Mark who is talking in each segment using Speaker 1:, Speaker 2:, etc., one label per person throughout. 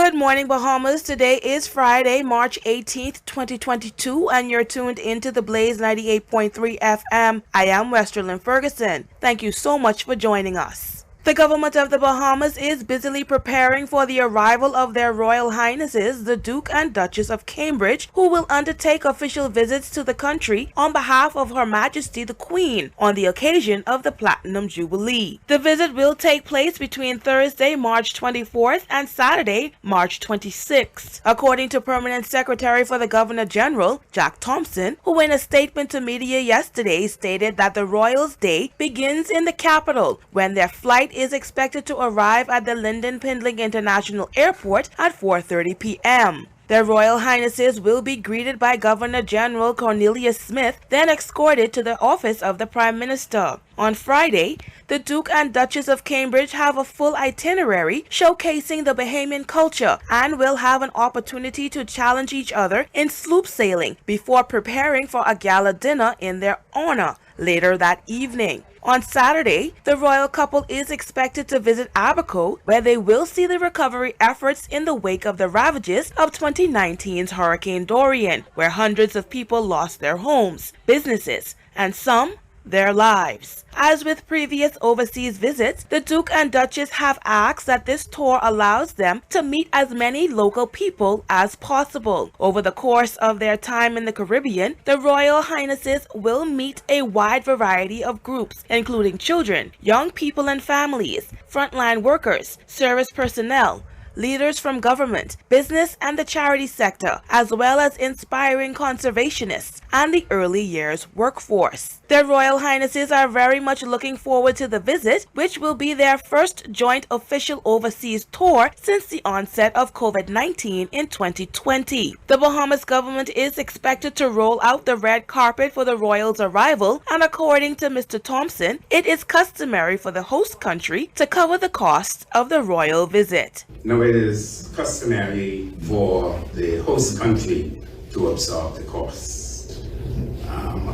Speaker 1: Good morning, Bahamas. Today is Friday, March 18th, 2022, and you're tuned into the Blaze 98.3 FM. I am Westerlyn Ferguson. Thank you so much for joining us. The government of the Bahamas is busily preparing for the arrival of their Royal Highnesses, the Duke and Duchess of Cambridge, who will undertake official visits to the country on behalf of Her Majesty the Queen on the occasion of the Platinum Jubilee. The visit will take place between Thursday, March 24th and Saturday, March 26th. According to Permanent Secretary for the Governor General, Jack Thompson, who in a statement to media yesterday stated that the Royals' Day begins in the capital when their flight is expected to arrive at the Lynden Pindling International Airport at 4:30 p.m. Their Royal Highnesses will be greeted by Governor General Cornelius Smith, then escorted to the office of the Prime Minister. On Friday, the Duke and Duchess of Cambridge have a full itinerary showcasing the Bahamian culture and will have an opportunity to challenge each other in sloop sailing before preparing for a gala dinner in their honor later that evening. On Saturday, the royal couple is expected to visit Abaco, where they will see the recovery efforts in the wake of the ravages of 2019's Hurricane Dorian, where hundreds of people lost their homes, businesses, and some their lives. As with previous overseas visits, the Duke and Duchess have asked that this tour allows them to meet as many local people as possible. Over the course of their time in the Caribbean, the Royal Highnesses will meet a wide variety of groups, including children, young people and families, frontline workers, service personnel, leaders from government, business and the charity sector, as well as inspiring conservationists and the early years workforce. Their Royal Highnesses are very much looking forward to the visit, which will be their first joint official overseas tour since the onset of COVID-19 in 2020. The Bahamas government is expected to roll out the red carpet for the royals' arrival, and according to Mr. Thompson, it is customary for the host country to cover the costs of the royal visit.
Speaker 2: Now, it is customary for the host country to absorb the costs.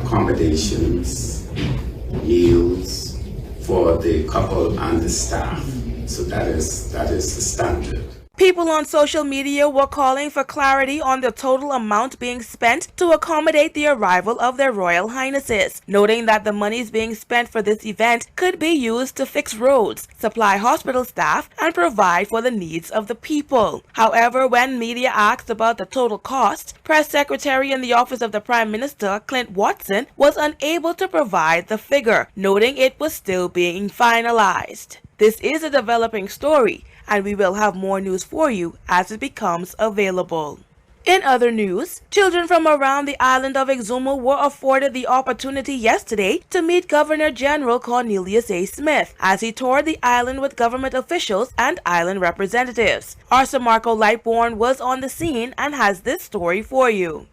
Speaker 2: Accommodations, meals for the couple and the staff. So that is the standard.
Speaker 1: People on social media were calling for clarity on the total amount being spent to accommodate the arrival of their Royal Highnesses, noting that the monies being spent for this event could be used to fix roads, supply hospital staff, and provide for the needs of the people. However, when media asked about the total cost, Press Secretary in the Office of the Prime Minister, Clint Watson, was unable to provide the figure, noting it was still being finalized. This is a developing story, and we will have more news for you as it becomes available. In other news, children from around the island of Exuma were afforded the opportunity yesterday to meet Governor General Cornelius A. Smith as he toured the island with government officials and island representatives. Our Marco Lightborn was on the scene and has this story for you.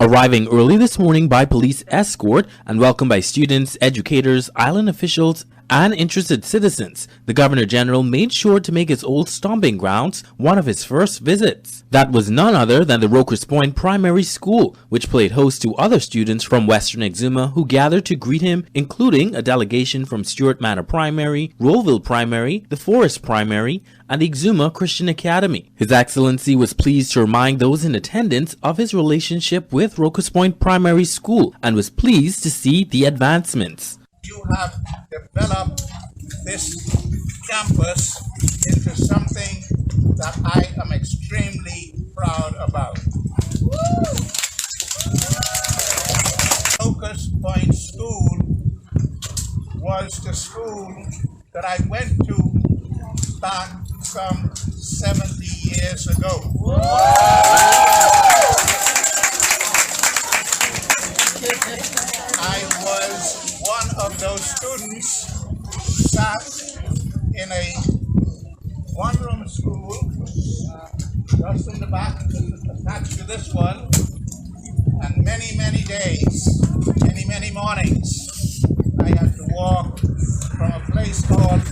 Speaker 3: Arriving early this morning by police escort and welcomed by students, educators, island officials, and interested citizens, the Governor General made sure to make his old stomping grounds one of his first visits. That was none other than the Rokers Point Primary School, which played host to other students from Western Exuma who gathered to greet him, including a delegation from Stewart Manor Primary, Rollville Primary, the Forest Primary, and the Exuma Christian Academy. His Excellency was pleased to remind those in attendance of his relationship with Rokers Point Primary School and was pleased to see the advancements.
Speaker 4: You have developed this campus into something that I am extremely proud about. Locust Point School was the school that I went to back some 70 years ago. I was one of those students who sat in a one-room school just in the back, attached to this one, and many days, many mornings, I had to walk from a place called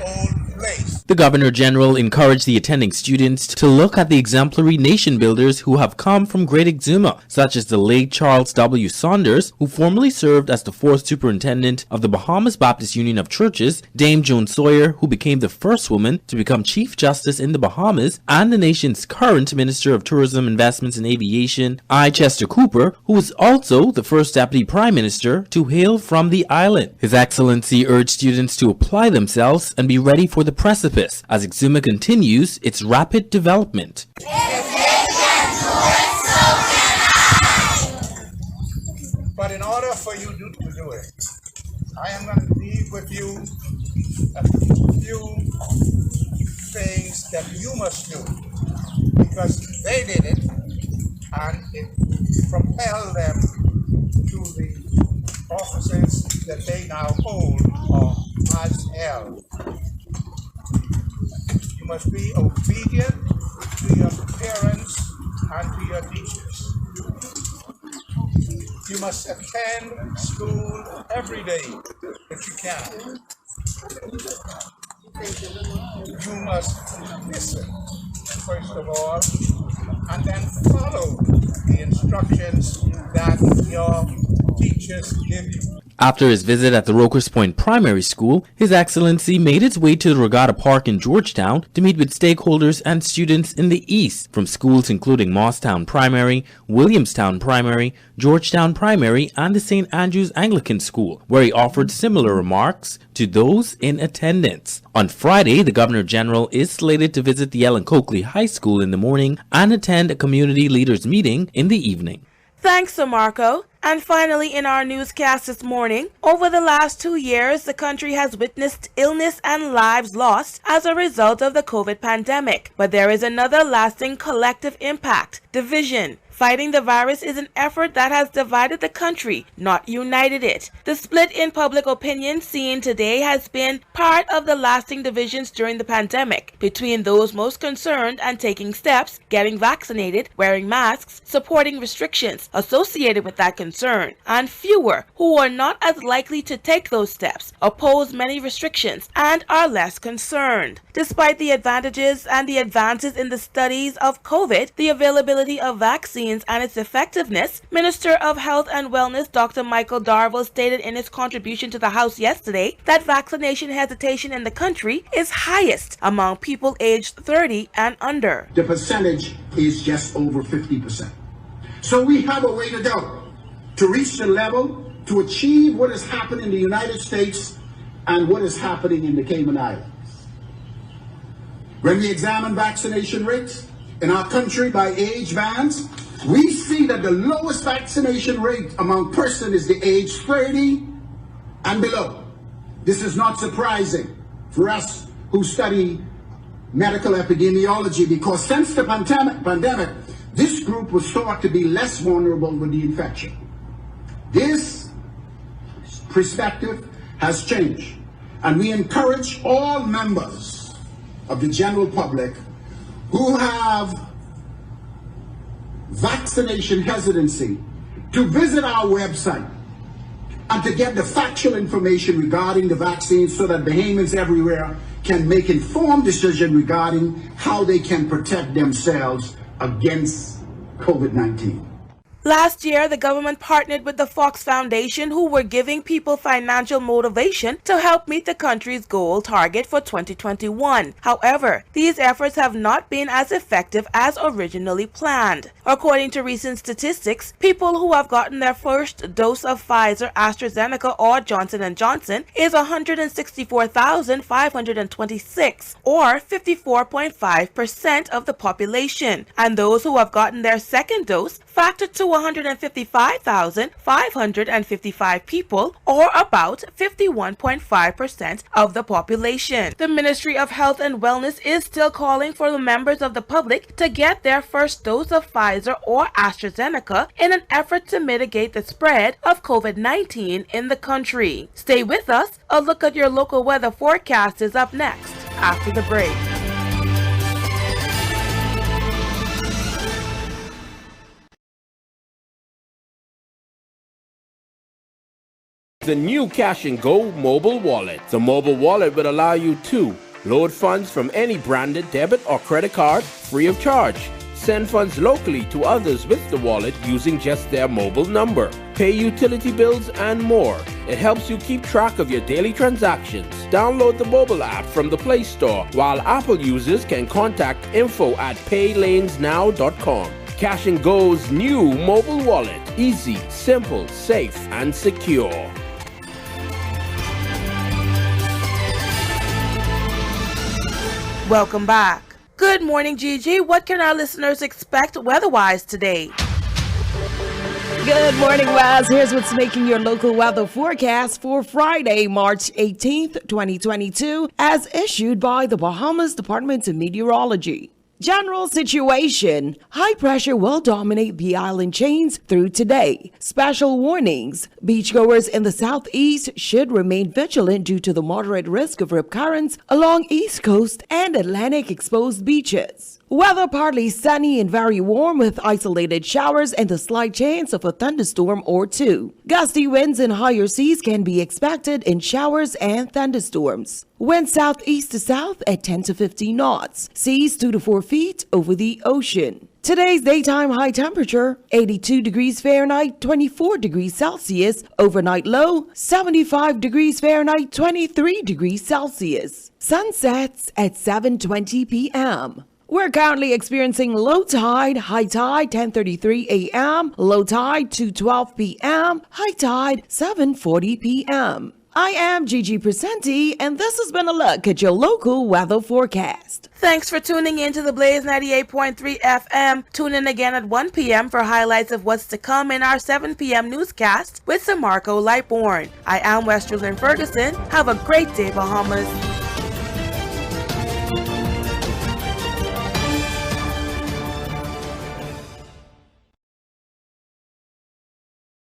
Speaker 4: Old Place.
Speaker 3: The Governor General encouraged the attending students to look at the exemplary nation builders who have come from Great Exuma, such as the late Charles W. Saunders, who formerly served as the 4th Superintendent of the Bahamas Baptist Union of Churches, Dame Joan Sawyer, who became the first woman to become Chief Justice in the Bahamas, and the nation's current Minister of Tourism, Investments and Aviation, I. Chester Cooper, who was also the first Deputy Prime Minister to hail from the island. His Excellency urged students to apply themselves and be ready for the precipice as Exuma continues its rapid development.
Speaker 4: But in order for you to do it, I am going to leave with you a few things that you must do, because they did it and it propelled them to the offices that they now hold or has held. You must be obedient to your parents and to your teachers. You must attend school every day if you can. You must listen, first of all, and then follow the instructions that your teachers give you.
Speaker 3: After his visit at the Rokers Point Primary School, His Excellency made his way to the Regatta Park in Georgetown to meet with stakeholders and students in the East from schools including Moosetown Primary, Williamstown Primary, Georgetown Primary, and the St. Andrews Anglican School, where he offered similar remarks to those in attendance. On Friday, the Governor General is slated to visit the Ellen Coakley High School in the morning and attend a community leaders meeting in the evening.
Speaker 1: Thanks, Sir Marco. And finally, in our newscast this morning, over the last 2 years, the country has witnessed illness and lives lost as a result of the COVID pandemic. But there is another lasting collective impact: division. Fighting the virus is an effort that has divided the country, not united it. The split in public opinion seen today has been part of the lasting divisions during the pandemic between those most concerned and taking steps, getting vaccinated, wearing masks, supporting restrictions associated with that concern, and fewer who are not as likely to take those steps, oppose many restrictions, and are less concerned. Despite the advantages and the advances in the studies of COVID, the availability of vaccines and its effectiveness, Minister of Health and Wellness Dr. Michael Darville stated in his contribution to the House yesterday that vaccination hesitation in the country is highest among people aged 30 and under.
Speaker 5: The percentage is just over 50%. So we have a way to go to reach the level to achieve what has happened in the United States and what is happening in the Cayman Islands. When we examine vaccination rates in our country by age bands, we see that the lowest vaccination rate among persons is the age 30 and below. This is not surprising for us who study medical epidemiology, because since the pandemic, this group was thought to be less vulnerable with the infection. This perspective has changed, and we encourage all members of the general public who have vaccination hesitancy to visit our website and to get the factual information regarding the vaccines so that Bahamians everywhere can make informed decisions regarding how they can protect themselves against COVID-19.
Speaker 1: Last year, the government partnered with the Fox Foundation, who were giving people financial motivation to help meet the country's goal target for 2021. However, these efforts have not been as effective as originally planned. According to recent statistics, people who have gotten their first dose of Pfizer, AstraZeneca, or Johnson & Johnson is 164,526, or 54.5% of the population. And those who have gotten their second dose factored to 155,555 people, or about 51.5% of the population. The Ministry of Health and Wellness is still calling for the members of the public to get their first dose of Pfizer or AstraZeneca in an effort to mitigate the spread of COVID-19 in the country. Stay with us. A look at your local weather forecast is up next after the break.
Speaker 6: The new Cash and Go mobile wallet. The mobile wallet will allow you to Load funds from any branded debit or credit card free of charge. Send funds locally to others with the wallet using just their mobile number. Pay utility bills and more. It helps you keep track of your daily transactions. Download the mobile app from the Play Store, while Apple users can contact info@paylanesnow.com. Cash and Go's new mobile wallet. Easy, simple, safe, and secure.
Speaker 1: Welcome back. Good morning, Gigi. What can our listeners expect weather-wise today?
Speaker 7: Good morning, Waz. Here's what's making your local weather forecast for Friday, March 18th, 2022, as issued by the Bahamas Department of Meteorology. General situation. High pressure will dominate the island chains through today. Special warnings. Beachgoers in the southeast should remain vigilant due to the moderate risk of rip currents along East Coast and Atlantic exposed beaches. Weather partly sunny and very warm with isolated showers and a slight chance of a thunderstorm or two. Gusty winds and higher seas can be expected in showers and thunderstorms. Wind southeast to south at 10 to 15 knots. Seas 2 to 4 feet over the ocean. Today's daytime high temperature, 82 degrees Fahrenheit, 24 degrees Celsius. Overnight low, 75 degrees Fahrenheit, 23 degrees Celsius. Sunsets at 7:20 p.m. We're currently experiencing low tide, high tide 10:33 a.m., low tide 2:12 p.m., high tide 7:40 p.m. I am Gigi Presenti, and this has been a look at your local weather forecast.
Speaker 1: Thanks for tuning in to the Blaze 98.3 FM. Tune in again at 1 p.m. for highlights of what's to come in our 7 p.m. newscast with Marco Lightborn. I am Westerlyn Ferguson. Have a great day, Bahamas.